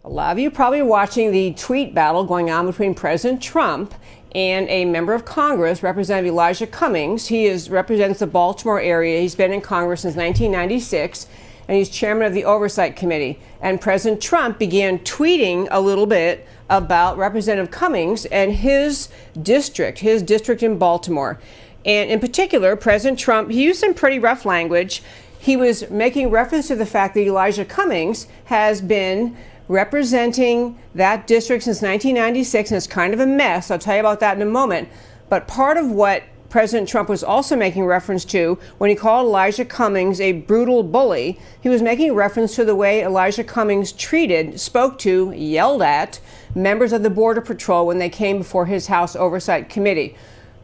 A lot of you probably are watching the tweet battle going on between President Trump and a member of Congress, Representative Elijah Cummings. He represents the Baltimore area. He's been in Congress since 1996, and he's chairman of the Oversight Committee. And President Trump began tweeting a little bit about Representative Cummings and his district in Baltimore. And in particular, President Trump, he used some pretty rough language. He was making reference to the fact that Elijah Cummings has been representing that district since 1996, and it's kind of a mess. I'll tell you about that in a moment. But part of what President Trump was also making reference to when he called Elijah Cummings a brutal bully, he was making reference to the way Elijah Cummings spoke to, yelled at members of the Border Patrol when they came before his House Oversight Committee.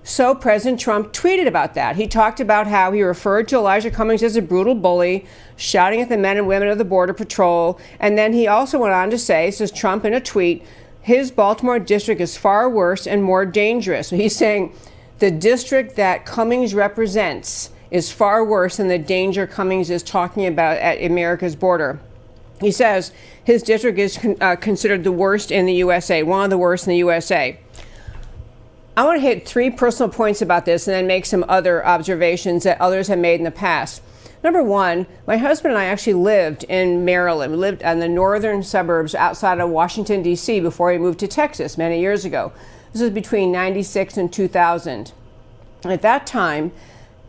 So President Trump tweeted about that. He talked about how he referred to Elijah Cummings as a brutal bully, shouting at the men and women of the Border Patrol. And then he also went on to say, says Trump in a tweet, his Baltimore district is far worse and more dangerous. So he's saying the district that Cummings represents is far worse than the danger Cummings is talking about at America's border. He says his district is considered the worst in the USA, one of the worst in the USA. I want to hit three personal points about this and then make some other observations that others have made in the past. Number one, my husband and I actually lived in Maryland. We lived in the northern suburbs outside of Washington, D.C. before we moved to Texas many years ago. This was between 96 and 2000. At that time,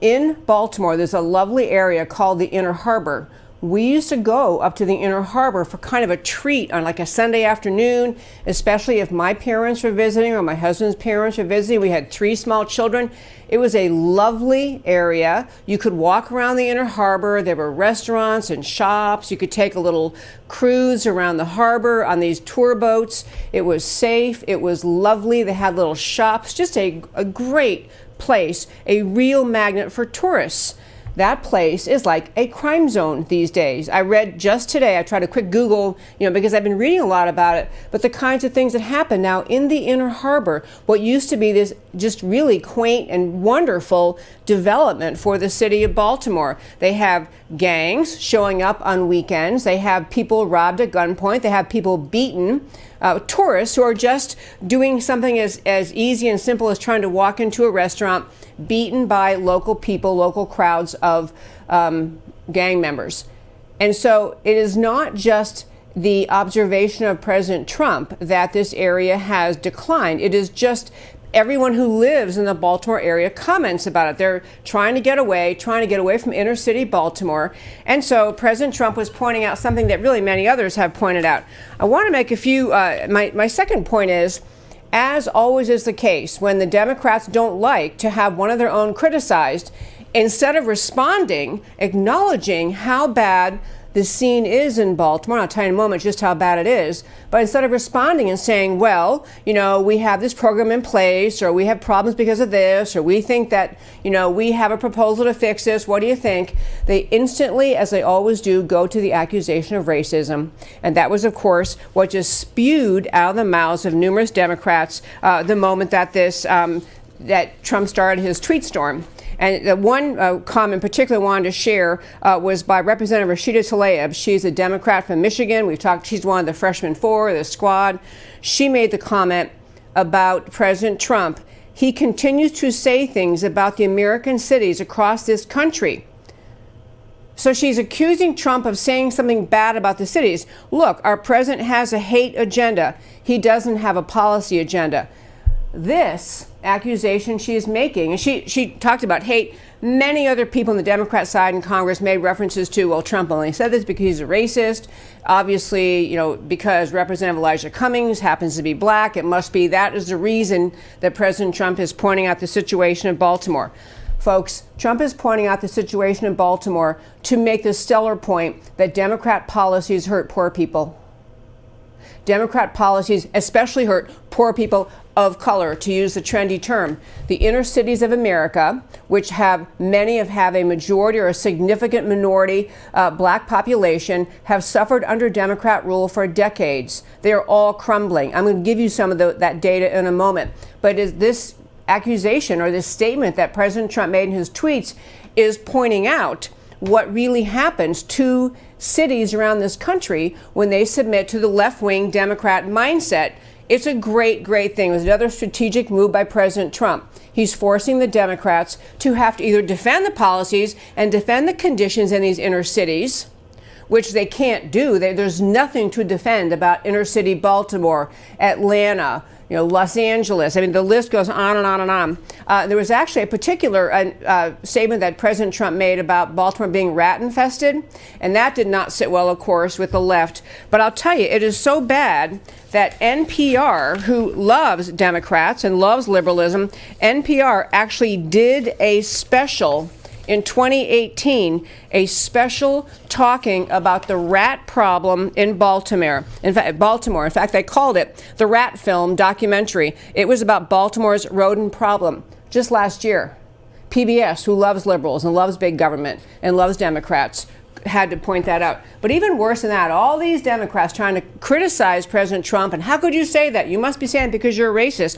in Baltimore, there's a lovely area called the Inner Harbor. We used to go up to the Inner Harbor for kind of a treat on like a Sunday afternoon, especially if my parents were visiting or my husband's parents were visiting. We had 3 small children. It was a lovely area. You could walk around the Inner Harbor. There were restaurants and shops. You could take a little cruise around the harbor on these tour boats. It was safe. It was lovely. They had little shops. Just a great place, a real magnet for tourists. That place is like a crime zone these days. I read just today, I tried a quick Google, because I've been reading a lot about it, but the kinds of things that happen now in the Inner Harbor, what used to be this just really quaint and wonderful development for the city of Baltimore. They have gangs showing up on weekends. They have people robbed at gunpoint. They have people beaten. Tourists who are just doing something as easy and simple as trying to walk into a restaurant, beaten by local people, local crowds of gang members. And so it is not just the observation of President Trump that this area has declined. It is just everyone who lives in the Baltimore area comments about it. They're trying to get away from inner city Baltimore. And so President Trump was pointing out something that really many others have pointed out. I want to make a few, my second point is, as always is the case, when the Democrats don't like to have one of their own criticized, instead of responding, acknowledging how bad the scene is in Baltimore, I'll tell you in a moment just how bad it is, but instead of responding and saying, well, we have this program in place, or we have problems because of this, or we think that, we have a proposal to fix this, what do you think? They instantly, as they always do, go to the accusation of racism. And that was, of course, what just spewed out of the mouths of numerous Democrats the moment that that Trump started his tweet storm. And the one comment particularly I wanted to share was by Representative Rashida Tlaib. She's a Democrat from Michigan. She's one of the freshman 4, the squad. She made the comment about President Trump. He continues to say things about the American cities across this country. So she's accusing Trump of saying something bad about the cities. Look, our president has a hate agenda. He doesn't have a policy agenda. This accusation she is making, and she talked about hate. Many other people on the Democrat side in Congress made references to, well, Trump only said this because he's a racist. Obviously, because Representative Elijah Cummings happens to be black, it must be that is the reason that President Trump is pointing out the situation in Baltimore. Folks, Trump is pointing out the situation in Baltimore to make the stellar point that Democrat policies hurt poor people. Democrat policies especially hurt poor people of color, to use the trendy term. The inner cities of America, which many have a majority or a significant minority black population, have suffered under Democrat rule for decades. They are all crumbling. I'm going to give you some of that data in a moment. But is this accusation or this statement that President Trump made in his tweets is pointing out what really happens to cities around this country when they submit to the left-wing Democrat mindset. It's a great, great thing. It was another strategic move by President Trump. He's forcing the Democrats to have to either defend the policies and defend the conditions in these inner cities, which they can't do. There's nothing to defend about inner city Baltimore, Atlanta, Los Angeles. I mean, the list goes on and on and on. There was actually a particular statement that President Trump made about Baltimore being rat infested, and that did not sit well, of course, with the left. But I'll tell you, it is so bad that NPR, who loves Democrats and loves liberalism, NPR actually did a special in 2018, a special talking about the rat problem in Baltimore. In fact, they called it the Rat Film documentary. It was about Baltimore's rodent problem just last year. PBS, who loves liberals and loves big government and loves Democrats, had to point that out. But even worse than that, all these Democrats trying to criticize President Trump, and how could you say that? You must be saying it because you're a racist.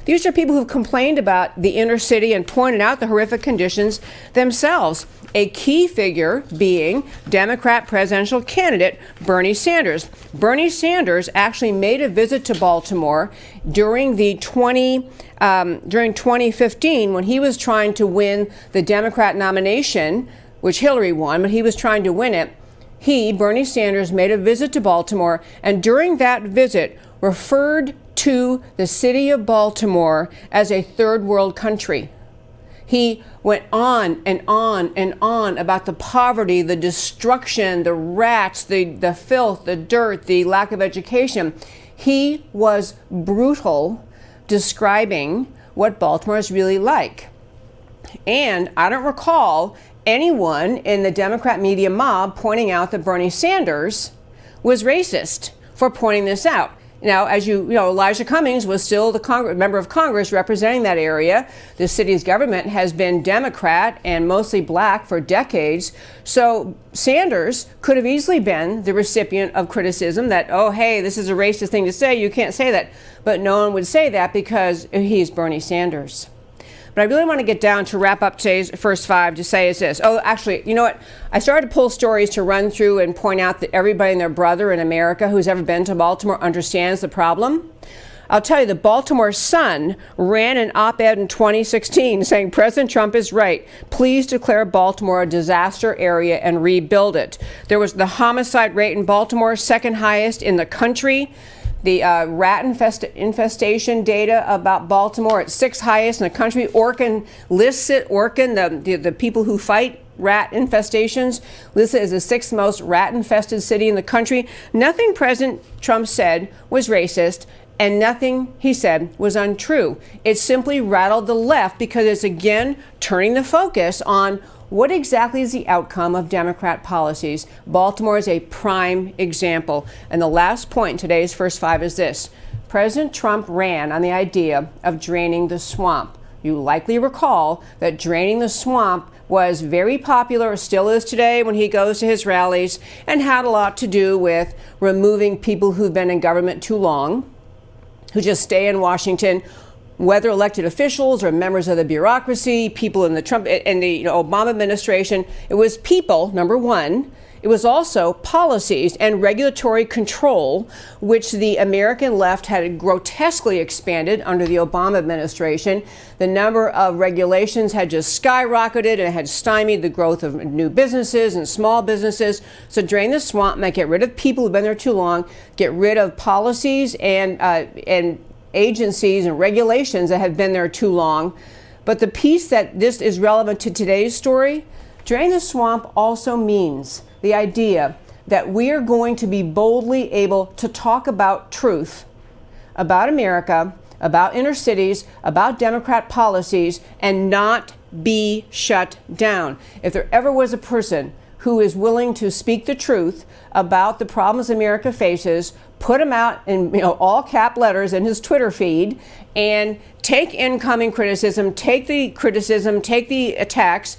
These are people who've complained about the inner city and pointed out the horrific conditions themselves. A key figure being Democrat presidential candidate Bernie Sanders. Bernie Sanders actually made a visit to Baltimore during 2015 when he was trying to win the Democrat nomination, which Hillary won, but he was trying to win it. Bernie Sanders, made a visit to Baltimore, and during that visit referred to the city of Baltimore as a third world country. He went on and on and on about the poverty, the destruction, the rats, the filth, the dirt, the lack of education. He was brutal describing what Baltimore is really like. And I don't recall anyone in the Democrat media mob pointing out that Bernie Sanders was racist for pointing this out. Now, as you know, Elijah Cummings was still the member of Congress representing that area. The city's government has been Democrat and mostly black for decades. So Sanders could have easily been the recipient of criticism that, oh, hey, this is a racist thing to say. You can't say that. But no one would say that because he's Bernie Sanders. But I really want to get down to wrap up today's first five to say is this. Oh, actually, you know what? I started to pull stories to run through and point out that everybody and their brother in America who's ever been to Baltimore understands the problem. I'll tell you, the Baltimore Sun ran an op-ed in 2016 saying President Trump is right. Please declare Baltimore a disaster area and rebuild it. There was the homicide rate in Baltimore, second highest in the country. The rat infestation data about Baltimore at sixth highest in the country. Orkin lists it. Orkin, the people who fight rat infestations, lists it as the sixth most rat-infested city in the country. Nothing President Trump said was racist, and nothing he said was untrue. It simply rattled the left because it's again turning the focus on what exactly is the outcome of Democrat policies. Baltimore is a prime example. And the last point in today's first five is this. President Trump ran on the idea of draining the swamp. You likely recall that draining the swamp was very popular, still is today when he goes to his rallies, and had a lot to do with removing people who've been in government too long, who just stay in Washington, whether elected officials or members of the bureaucracy, people in the Trump and the Obama administration. It was people, number one. It was also policies and regulatory control, which the American left had grotesquely expanded under the Obama administration. The number of regulations had just skyrocketed and had stymied the growth of new businesses and small businesses. So drain the swamp meant get rid of people who've been there too long, get rid of policies and agencies and regulations that have been there too long. But the piece that this is relevant to today's story, drain the swamp also means the idea that we are going to be boldly able to talk about truth, about America, about inner cities, about Democrat policies, and not be shut down. If there ever was a person who is willing to speak the truth about the problems America faces, put them out in all cap letters in his Twitter feed, and take incoming criticism, take the attacks,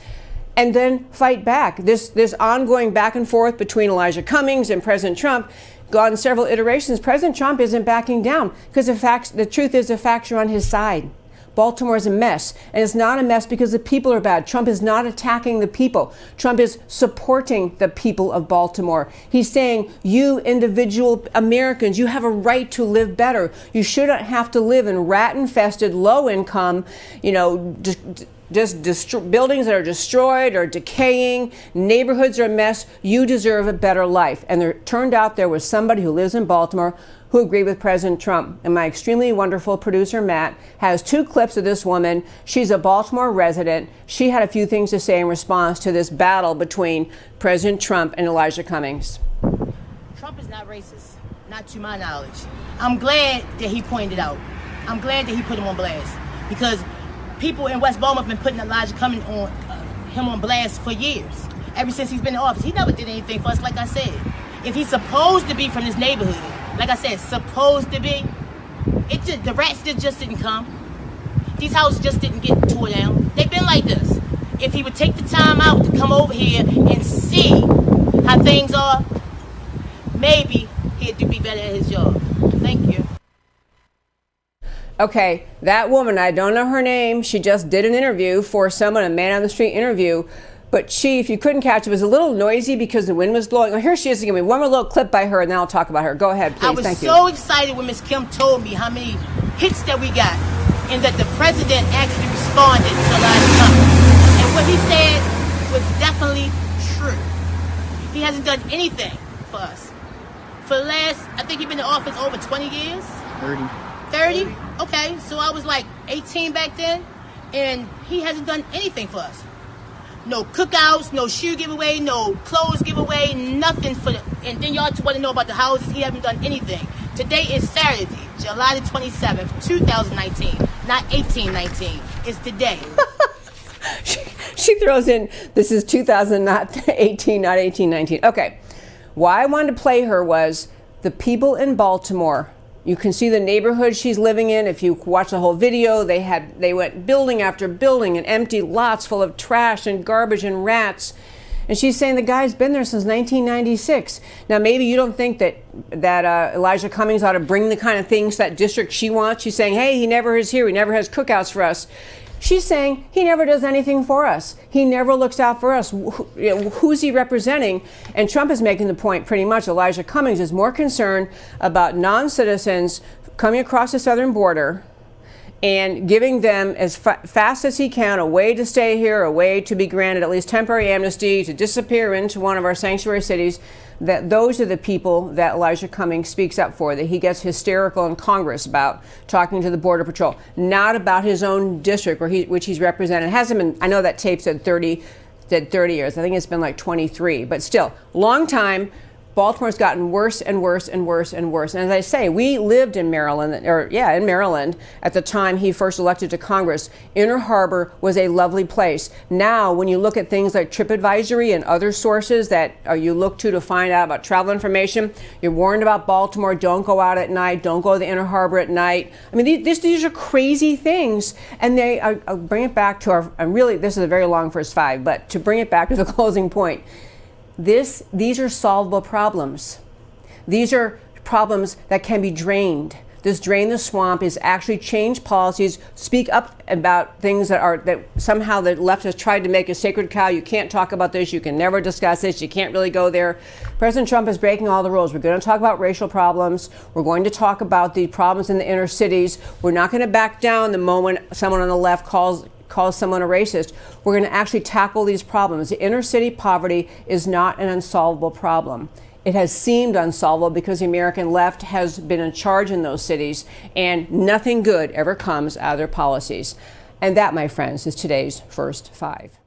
and then fight back. This ongoing back and forth between Elijah Cummings and President Trump, gone several iterations. President Trump isn't backing down because the truth is the facts are on his side. Baltimore is a mess. And it's not a mess because the people are bad. Trump is not attacking the people. Trump is supporting the people of Baltimore. He's saying, you individual Americans, you have a right to live better. You shouldn't have to live in rat-infested, low-income, buildings that are destroyed or decaying. Neighborhoods are a mess. You deserve a better life. And there turned out there was somebody who lives in Baltimore who agreed with President Trump. And my extremely wonderful producer, Matt, has 2 clips of this woman. She's a Baltimore resident. She had a few things to say in response to this battle between President Trump and Elijah Cummings. Trump is not racist, not to my knowledge. I'm glad that he pointed it out. I'm glad that he put him on blast, because people in West Baltimore have been putting Elijah Cummings on him on blast for years. Ever since he's been in office, he never did anything for us. Like I said, if he's supposed to be from this neighborhood, like I said, supposed to be, the rats just didn't come. These houses just didn't get tore down. They've been like this. If he would take the time out to come over here and see how things are, maybe he'd be better at his job. Thank you. Okay, that woman, I don't know her name. She just did an interview for someone, a man on the street interview. But she, if you couldn't catch it, was a little noisy because the wind was blowing. Oh, here she is. Give me one more little clip by her, and then I'll talk about her. Go ahead, please. Thank you. I was so excited when Ms. Kim told me how many hits that we got, and that the president actually responded to Elijah Cummings. And what he said was definitely true. He hasn't done anything for us. For the last, I think he's been in office over 20 years? 30? Okay, so I was like 18 back then, and he hasn't done anything for us. No cookouts, no shoe giveaway, no clothes giveaway, nothing for the, and then y'all want to know about the houses. He hasn't done anything. Today is Saturday, July the 27th, 2019, not 1819. It's today. She throws in, this is 2000, not 18, not 1819. Okay, why I wanted to play her was the people in Baltimore. You can see the neighborhood she's living in. If you watch the whole video, they went building after building and empty lots full of trash and garbage and rats. And she's saying the guy's been there since 1996. Now, maybe you don't think that Elijah Cummings ought to bring the kind of things that district she wants. She's saying, hey, he never is here. He never has cookouts for us. She's saying he never does anything for us. He never looks out for us. Who's he representing? And Trump is making the point pretty much Elijah Cummings is more concerned about non-citizens coming across the southern border and giving them as fast as he can a way to stay here, a way to be granted at least temporary amnesty, to disappear into one of our sanctuary cities. That those are the people that Elijah Cummings speaks up for, that he gets hysterical in Congress about talking to the Border Patrol, not about his own district which he's represented. It hasn't been, I know that tape said 30 years. I think it's been like 23, but still, long time. Baltimore's gotten worse and worse and worse and worse. And as I say, we lived in Maryland, in Maryland at the time he first elected to Congress. Inner Harbor was a lovely place. Now, when you look at things like TripAdvisory and other sources that you look to find out about travel information, you're warned about Baltimore. Don't go out at night. Don't go to the Inner Harbor at night. I mean, these are crazy things. And I'll bring it back to this is a very long first 5, but to bring it back to the closing point. These are solvable problems. These are problems that can be drained. This Drain the Swamp is actually change policies, speak up about things that somehow the left has tried to make a sacred cow. You can't talk about this. You can never discuss this. You can't really go there. President Trump is breaking all the rules. We're going to talk about racial problems. We're going to talk about the problems in the inner cities. We're not going to back down the moment someone on the left calls someone a racist. We're going to actually tackle these problems. The inner city poverty is not an unsolvable problem. It has seemed unsolvable because the American left has been in charge in those cities, and nothing good ever comes out of their policies. And that, my friends, is today's First 5.